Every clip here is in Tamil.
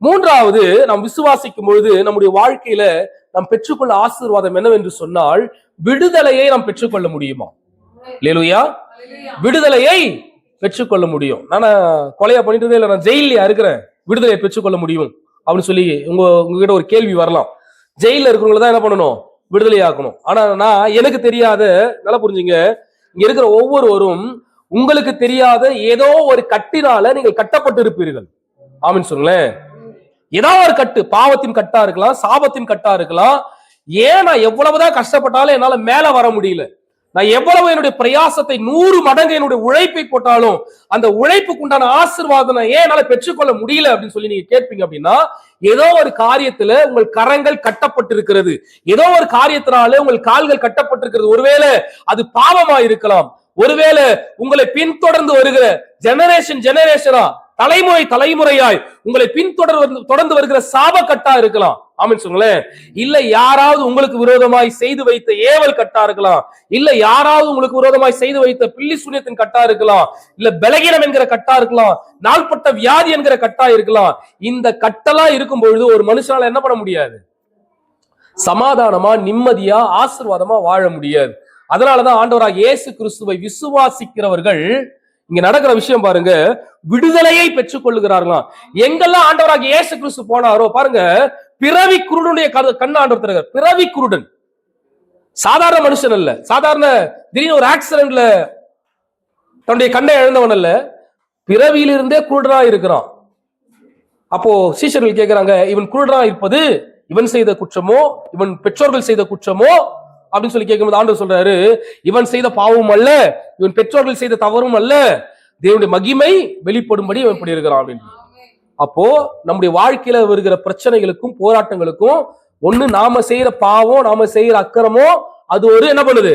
மூன்றாவது, நாம் விசுவாசிக்கும் பொழுது நம்முடைய வாழ்க்கையில நாம் பெற்றுக்கொள்ள ஆசீர்வாதம் என்னவென்று சொன்னால், விடுதலையை நாம் பெற்றுக்கொள்ள முடியுமா? அல்லேலூயா. விடுதலையை பெற்றுக்கொள்ள முடியும். நான் கொலையா பண்ணிட்டதே இல்லை, நான் ஜெயிலியா இருக்கிறேன், விடுதலையை பெற்றுக்கொள்ள முடியும் அப்படின்னு சொல்லி உங்ககிட்ட ஒரு கேள்வி வரலாம். ஜெயில இருக்கிறவங்கள தான் என்ன பண்ணணும்? விடுதலை ஆக்கணும். ஆனா நான் எனக்கு தெரியாத, நல்லா புரிஞ்சுங்க, இங்க இருக்கிற ஒவ்வொருவரும் உங்களுக்கு தெரியாத ஏதோ ஒரு கட்டினால நீங்கள் கட்டப்பட்டு இருப்பீர்கள். ஆமீன் சொல்லுங்களேன். ஏதோ ஒரு கட்டு, பாவத்தின் கட்டா இருக்கலாம், சாபத்தின் கட்டா இருக்கலாம். ஏன் நான் எவ்வளவுதான் கஷ்டப்பட்டாலும் என்னால மேல வர முடியல, நான் எவ்வளவு என்னுடைய பிரயாசத்தை 100 மடங்கு என்னுடைய உழைப்பை போட்டாலும் அந்த உழைப்புக்கு உண்டான ஆசீர்வாதம் ஏன் என்னால பெற்றுக்கொள்ள முடியல அப்படின்னு சொல்லி நீங்க கேட்பீங்க அப்படின்னா, ஏதோ ஒரு காரியத்துல உங்கள் கரங்கள் கட்டப்பட்டிருக்கிறது, ஏதோ ஒரு காரியத்தினால உங்கள் கால்கள் கட்டப்பட்டிருக்கிறது. ஒருவேளை அது பாவமா இருக்கலாம், ஒருவேளை உங்களை பின்தொடர்ந்து வருகிற ஜெனரேஷனா, தலைமுறையாய் உங்களை தொடர்ந்து வருகிற சாப கட்டா இருக்கலாம். ஆமென் சொல்லுங்களேன். இல்ல யாராவது உங்களுக்கு விரோதமாய் செய்து வைத்த ஏவல் கட்டா இருக்கலாம், இல்ல யாராவது உங்களுக்கு விரோதமாய் செய்து வைத்த பில்லி சூனியத்தின் கட்டா இருக்கலாம், இல்ல பலகீனம் என்கிற கட்டா இருக்கலாம், நாள்பட்ட வியாதி என்கிற கட்டா இருக்கலாம். இந்த கட்டெல்லாம் இருக்கும் பொழுது ஒரு மனுஷனால என்ன பண்ண முடியாது? சமாதானமா, நிம்மதியா, ஆசீர்வாதமா வாழ முடியாது. அதனாலதான் ஆண்டவராக இயேசு கிறிஸ்துவை விசுவாசிக்கிறவர்கள், இங்க நடக்கிற விஷயம் பாருங்க, விடுதலையை பெற்றுக் கொள்ளுகிறார்களாம். எங்கெல்லாம் ஆண்டவராக இயேசு கிறிஸ்து போனாரோ பாருங்க, பிறவி குருடனுடைய கண்ண ஆண்டவர் தருகிறார். பிறவி குருடன் சாதாரண மனுஷன் அல்ல, சாதாரண திடீர்னு ஒரு ஆக்சிடென்ட்ல தன்னுடைய கண்ணை இழந்தவன் அல்ல, பிறவியிலிருந்தே குருடனா இருக்கிறான். அப்போ சீஷர்கள் கேட்கிறாங்க, இவன் குருடனா இருப்பது இவன் செய்த குற்றமோ, இவன் பெற்றோர்கள் செய்த குற்றமோ அப்படின்னு சொல்லி கேட்கும்போது ஆண்டவர் சொல்றாரு, இவன் செய்த பாவமும் அல்ல, இவன் பெற்றோர்கள் செய்த தவறும் அல்ல, தேவனுடைய மகிமை வெளிப்படும்படி இவன் இப்படி இருக்கிறான் அப்படின்னு. அப்போ நம்முடைய வாழ்க்கையில வருகிற பிரச்சனைகளுக்கும் போராட்டங்களுக்கும் ஒண்ணு நாம செய்யற பாவம், நாம செய்யற அக்கிரமோ, அது ஒரு என்ன பண்ணுது?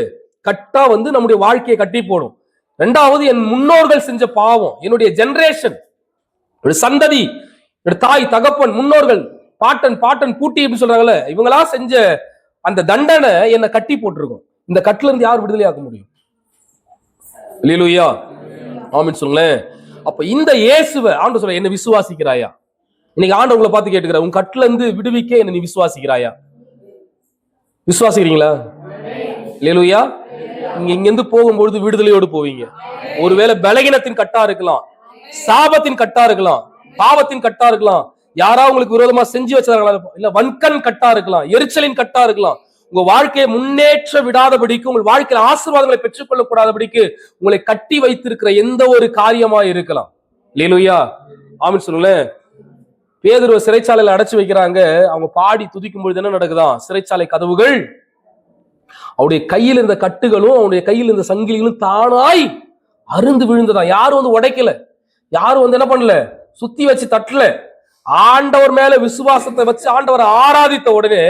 கட்டா நம்முடைய வாழ்க்கையை கட்டி போடும். ரெண்டாவது, என் முன்னோர்கள் செஞ்ச பாவம், என்னுடைய ஜெனரேஷன், சந்ததி, தாய் தகப்பன், முன்னோர்கள், பாட்டன் பூட்டி அப்படின்னு சொல்றாங்கல்ல, இவங்களா செஞ்ச அந்த தண்டனை என்னை கட்டி போட்டிருக்கும். இந்த கட்டுல இருந்து யார் விடுதலையாக்க முடியும்? அல்லேலூயா. ஆமென் சொல்லுங்களேன். அப்ப இந்த இயேசுவை ஆண்டவர் சொல்ற, என்ன விசுவாசிக்கிறாயா? இன்னைக்கு ஆண்டவர் உங்களை பார்த்து கேட்டுக்கிறார், உன் கட்டுல இருந்து விடுவிக்க என்ன நீ விசுவாசிக்கிறாயா? விசுவாசிக்கிறீங்களா? அல்லேலூயா. இங்க இருந்து போகும்பொழுது விடுதலையோடு போவீங்க. ஒருவேளை பலகீனத்தின் கட்டா இருக்கலாம், சாபத்தின் கட்டா இருக்கலாம், பாவத்தின் கட்டா இருக்கலாம், யாராவது உங்களுக்கு விரோதமா செஞ்சு வச்சாங்களா, இல்ல வன்கண் கட்டா இருக்கலாம், எரிச்சலின் கட்டா இருக்கலாம். உங்க வாழ்க்கையை முன்னேற்ற விடாதபடிக்கு, உங்கள் வாழ்க்கையில ஆசீர்வாதங்களை பெற்றுக்கொள்ள கூடாதபடிக்கு உங்களை கட்டி வைத்திருக்கிற எந்த ஒரு காரியமா இருக்கலாம். அல்லேலூயா. ஆமென் சொல்லுங்களேன். பேதுருவை சிறைச்சாலையில அடைச்சு வைக்கிறாங்க. அவங்க பாடி துதிக்கும் பொழுது என்ன நடக்குதா? சிறைச்சாலை கதவுகள், அவருடைய கையில் இருந்த கட்டுகளும் அவனுடைய கையில் இருந்த சங்கிலிகளும் தானாய் அருந்து விழுந்ததா. யாரும் உடைக்கல, யாரும் என்ன பண்ணல, சுத்தி வச்சு தட்டல. ஆண்டவர் மேல விசுவாசத்தை வச்சு ஆண்டவரை ஆராதித்த உடனே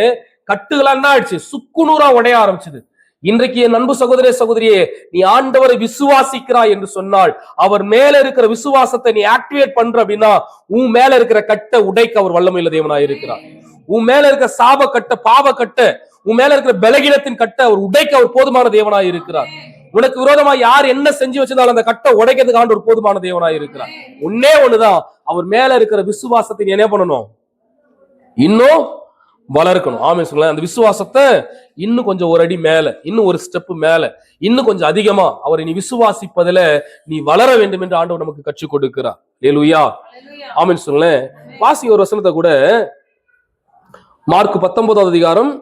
கட்டுகளா என்ன ஆயிடுச்சு? சுக்குநூறா உடைய ஆரம்பிச்சது. இன்றைக்கு என் அன்பு சகோதரியே, நீ ஆண்டவரை விசுவாசிக்கிறாய் என்று சொன்னால், அவர் மேல இருக்கிற விசுவாசத்தை நீ ஆக்டிவேட் பண்ற அப்படின்னா, உன் மேல இருக்கிற கட்டை உடைக்க அவர் வல்லமையுள்ள தேவனாய் இருக்கிறார். உன் மேல இருக்கிற சாப கட்ட, பாவ கட்ட, உன் மேல இருக்கிற பலகீனத்தின் கட்டை அவர் உடைக்க அவர் போதுமான தேவனாய் இருக்கிறார். உனக்கு விரோதமா யார் என்ன செஞ்சு வச்சதாலும் அந்த கட்டை உடைக்கிறதுக்கு ஆண்டவர் போதுமான தேவனாய் இருக்கிறார். ஒன்னே ஒண்ணுதான், அவர் மேல இருக்கிற விசுவாசத்தை நீ என்ன பண்ணணும்? இன்னும் வளர்க்கணும். ஆமென் சொல்லுங்க. அந்த விசுவாசத்தை இன்னும் கொஞ்சம் ஒரு அடி மேல, இன்னும் ஒரு ஸ்டெப் மேல, இன்னும் கொஞ்சம் அதிகமா அவரை நீ விசுவாசிப்பதில நீ வளர வேண்டும் என்று ஆண்டவர் நமக்கு கற்றுக் கொடுக்கிறார். அல்லேலூயா. ஆமென் சொல்லுங்களேன். வாசி ஒரு வசனத்தை கூட, மார்க் 19வது அதிகாரம்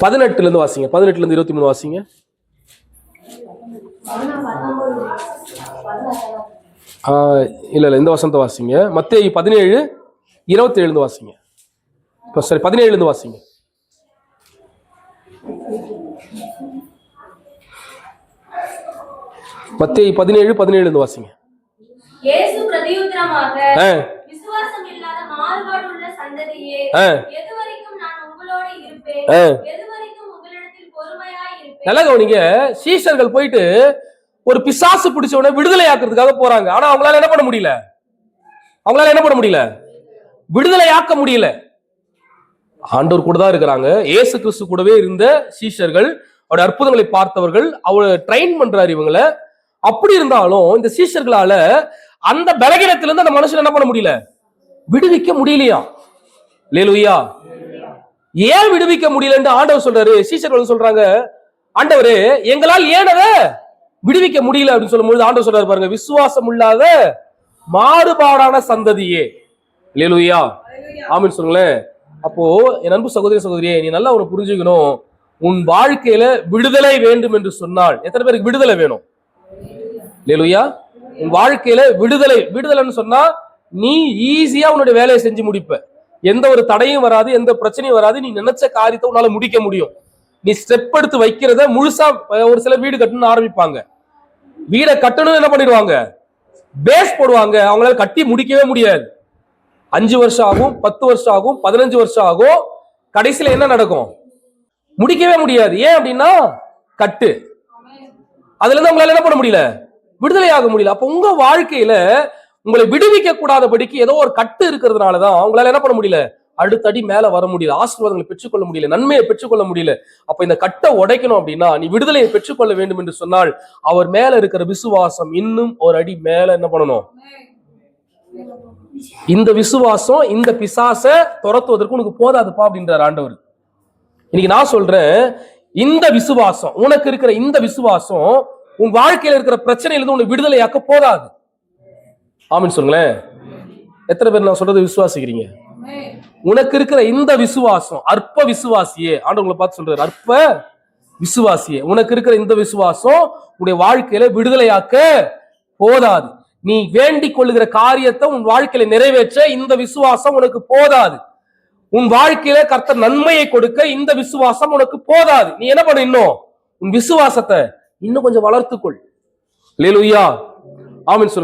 18ல இருந்து வாசிங்க. 18ல இருந்து 23 வாசிங்க. இல்ல இந்த வசனத்தை வாசிங்க. மத்தேயு 17:27 வாசிங்க. சரி, 17 வாசிங்க. மத்தேயு 17:17 வாசிங்க. இயேசு பிரதியுத்தரமாக, விசுவாசம் இல்லாத மாறுபாடுள்ள சந்ததியே, எதுவரைக்கும் நான் உங்களோட இருப்பேன், எதுவரைக்கும் உங்களிடத்தில் பொறுமையாய் இருப்பேன். நல்லா கவனிங்க. சீஷர்கள் போயிட்டு ஒரு பிசாசு பிடிச்ச உடனே விடுதலை ஆக்குறதுக்காக போறாங்க. ஆனா அவங்களால என்ன பண்ண முடியல? விடுதலை ஆக்க முடியல. ஆண்டவர் கூட தான் இருக்கிறாங்க. இயேசு கிறிஸ்து கூடவே இருந்த சீஷர்கள், அவருடைய அற்புதங்களை பார்த்தவர்கள், அவரை ட்ரெயின் பண்றாரு இவங்களை. அப்படி இருந்தாலும் இந்த சீஷர்களால அந்த பலகீனத்திலிருந்து அந்த மனுஷன் என்ன பண்ண முடியல, விடுவிக்க முடியலையா. அல்லேலூயா. ஏன் விடுவிக்க முடியலன்னு ஆண்டவர் சொல்றாரு. சீஷர்கள் சொல்றாங்க, ஆண்டவரே எங்களால் ஏன் அதை விடுவிக்க முடியல அப்படின்னு சொல்லும்போது ஆண்டவர் சொல்றாரு பாருங்க, விசுவாசம் இல்லாத மாறுபாடான சந்ததியே. அல்லேலூயா. ஆமென் சொல்லுங்களேன். அப்போ என் அன்பு சகோதரி சகோதரியே, நீ நல்லா ஒரு புரிஞ்சுக்கணும். உன் வாழ்க்கையில விடுதலை வேண்டும் என்று சொன்னால், எத்தனை பேருக்கு விடுதலை வேணும்? அல்லேலூயா. உன் வாழ்க்கையில விடுதலைன்னு சொன்னா நீ ஈஸியா உன்னுடைய வேலையை செஞ்சு முடிப்ப. எந்த ஒரு தடையும் வராது, எந்த பிரச்சனையும் வராது. நீ நினைச்ச காரியத்தை உன்னால முடிக்க முடியும். நீ ஸ்டெப் எடுத்து வைக்கிறத முழுசா. ஒரு சிலர் வீடு கட்டணும்னு ஆரம்பிப்பாங்க. வீடை கட்டணும் என்ன பண்ணிடுவாங்க, பேஸ் போடுவாங்க. அவங்களால கட்டி முடிக்கவே முடியாது. 5 வருஷம் ஆகும், 10 வருஷம் ஆகும், 15 வருஷம் ஆகும். கடைசியில என்ன நடக்கும், முடிக்கவே முடியாது. ஏன் அப்படின்னா கட்டு. அதுல இருந்து உங்களால என்ன பண்ண முடியல, விடுதலையாக முடியல. அப்ப உங்க வாழ்க்கையில உங்களை விடுவிக்க கூடாதபடிக்கு ஏதோ ஒரு கட்டு இருக்கிறதுனாலதான் உங்களால என்ன பண்ண முடியல, அடுத்தடி மேல வர முடியல, ஆசீர்வாதங்களை பெற்றுக்கொள்ள முடியல, நன்மையை பெற்றுக்கொள்ள முடியல. அப்ப இந்த கட்டை உடைக்கணும் அப்படின்னா, நீ விடுதலையை பெற்றுக்கொள்ள வேண்டும் என்று சொன்னால் அவர் மேல இருக்கிற விசுவாசம் இன்னும் ஒரு அடி மேல என்ன பண்ணணும். இந்த விசுவாசம் இந்த பிசாச துரத்துவதற்கு உனக்கு போதாதுப்பா அப்படின்றார் ஆண்டவர். இன்னைக்கு நான் சொல்றேன், இந்த விசுவாசம் உனக்கு இருக்கிற இந்த விசுவாசம் உன் வாழ்க்கையில இருக்கிற பிரச்சனையிலிருந்து உன்னை விடுதலையாக்க போதாது. ஆமென் சொல்லுங்களேன். எத்தனை பேர் நான் சொல்றது விசுவாசிக்கிறீங்க? உனக்கு இருக்கிற இந்த விசுவாசம் அற்ப விசுவாசியே, ஆண்டவர் உங்களை பார்த்து சொல்றாரு, அற்ப விசுவாசியே, உனக்கு இருக்கிற இந்த விசுவாசம் உன்னுடைய வாழ்க்கையில விடுதலையாக்க போதாது. நீ வேண்டிக் கொள்ளுகிற காரியத்தை உன் வாழ்க்கையில நிறைவேற்ற இந்த விசுவாசம் உனக்கு போதாது. உன் வாழ்க்கையில கர்த்தர் நன்மையை கொடுக்க இந்த விசுவாசம் உனக்கு போதாது. நீ என்ன பண்ண, இன்னும் உன் விசுவாசத்தை இன்னும் கொஞ்சம் வளர்த்துக்கொள். அல்லேலூயா. ஆமென் சொல்லுங்க.